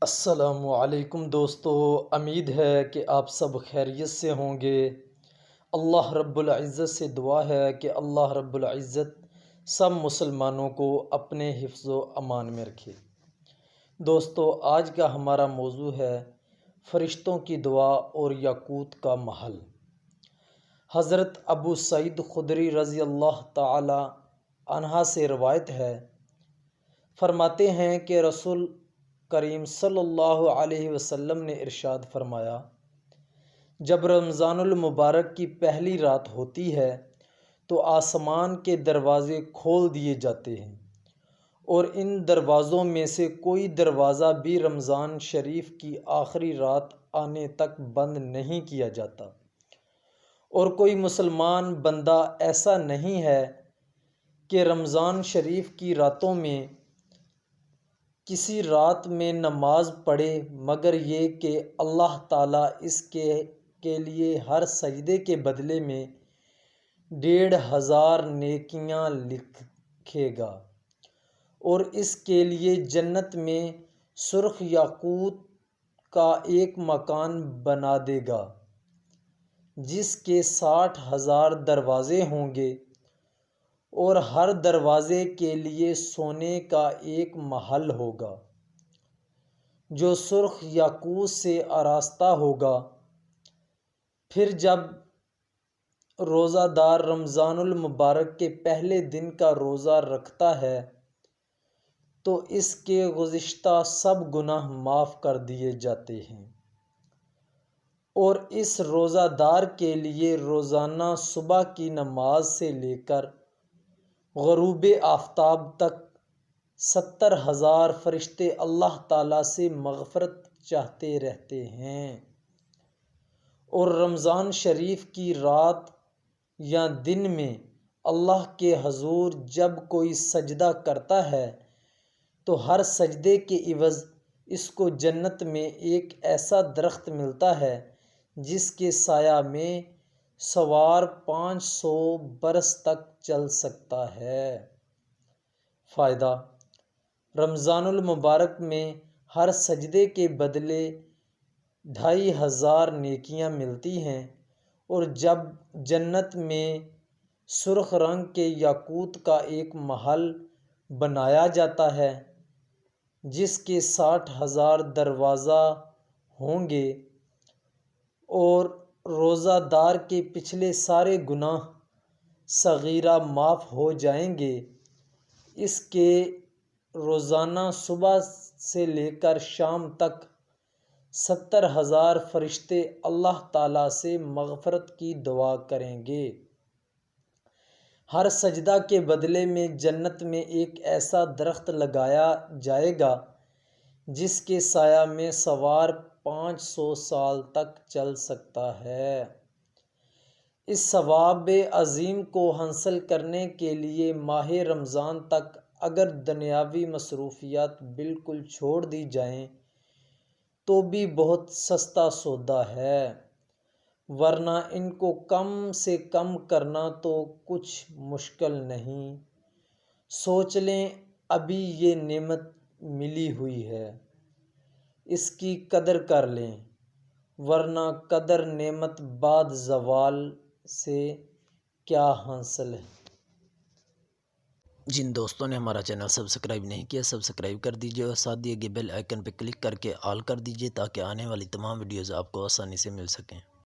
السلام علیکم دوستو، امید ہے کہ آپ سب خیریت سے ہوں گے۔ اللہ رب العزت سے دعا ہے کہ اللہ رب العزت سب مسلمانوں کو اپنے حفظ و امان میں رکھے۔ دوستو، آج کا ہمارا موضوع ہے فرشتوں کی دعا اور یاقوت کا محل۔ حضرت ابو سعید خدری رضی اللہ تعالی عنہ سے روایت ہے، فرماتے ہیں کہ رسول کریم صلی اللہ علیہ وسلم نے ارشاد فرمایا، جب رمضان المبارک کی پہلی رات ہوتی ہے تو آسمان کے دروازے کھول دیے جاتے ہیں، اور ان دروازوں میں سے کوئی دروازہ بھی رمضان شریف کی آخری رات آنے تک بند نہیں کیا جاتا، اور کوئی مسلمان بندہ ایسا نہیں ہے کہ رمضان شریف کی راتوں میں کسی رات میں نماز پڑھے مگر یہ کہ اللہ تعالیٰ اس کے لیے ہر سجدے کے بدلے میں 1500 نیکیاں لکھے گا، اور اس کے لیے جنت میں سرخ یاقوت کا ایک مکان بنا دے گا جس کے 60,000 دروازے ہوں گے، اور ہر دروازے کے لیے سونے کا ایک محل ہوگا جو سرخ یاقوت سے آراستہ ہوگا۔ پھر جب روزہ دار رمضان المبارک کے پہلے دن کا روزہ رکھتا ہے تو اس کے گزشتہ سب گناہ معاف کر دیے جاتے ہیں، اور اس روزہ دار کے لیے روزانہ صبح کی نماز سے لے کر غروب آفتاب تک 70,000 فرشتے اللہ تعالیٰ سے مغفرت چاہتے رہتے ہیں، اور رمضان شریف کی رات یا دن میں اللہ کے حضور جب کوئی سجدہ کرتا ہے تو ہر سجدے کے عوض اس کو جنت میں ایک ایسا درخت ملتا ہے جس کے سایہ میں سوار 500 برس تک چل سکتا ہے۔ فائدہ: رمضان المبارک میں ہر سجدے کے بدلے 2500 نیکیاں ملتی ہیں، اور جب جنت میں سرخ رنگ کے یاقوت کا ایک محل بنایا جاتا ہے جس کے 60,000 دروازہ ہوں گے، اور روزہ دار کے پچھلے سارے گناہ صغیرہ معاف ہو جائیں گے، اس کے روزانہ صبح سے لے کر شام تک 70,000 فرشتے اللہ تعالیٰ سے مغفرت کی دعا کریں گے۔ ہر سجدہ کے بدلے میں جنت میں ایک ایسا درخت لگایا جائے گا جس کے سایہ میں سوار 500 سال تک چل سکتا ہے۔ اس ثواب عظیم کو حاصل کرنے کے لیے ماہ رمضان تک اگر دنیاوی مصروفیات بالکل چھوڑ دی جائیں تو بھی بہت سستا سودا ہے، ورنہ ان کو کم سے کم کرنا تو کچھ مشکل نہیں۔ سوچ لیں، ابھی یہ نعمت ملی ہوئی ہے، اس کی قدر کر لیں، ورنہ قدر نعمت بعد زوال سے کیا حاصل ہے۔ جن دوستوں نے ہمارا چینل سبسکرائب نہیں کیا، سبسکرائب کر دیجیے اور ساتھ دیے گئے بیل آئیکن پہ کلک کر کے آل کر دیجیے تاکہ آنے والی تمام ویڈیوز آپ کو آسانی سے مل سکیں۔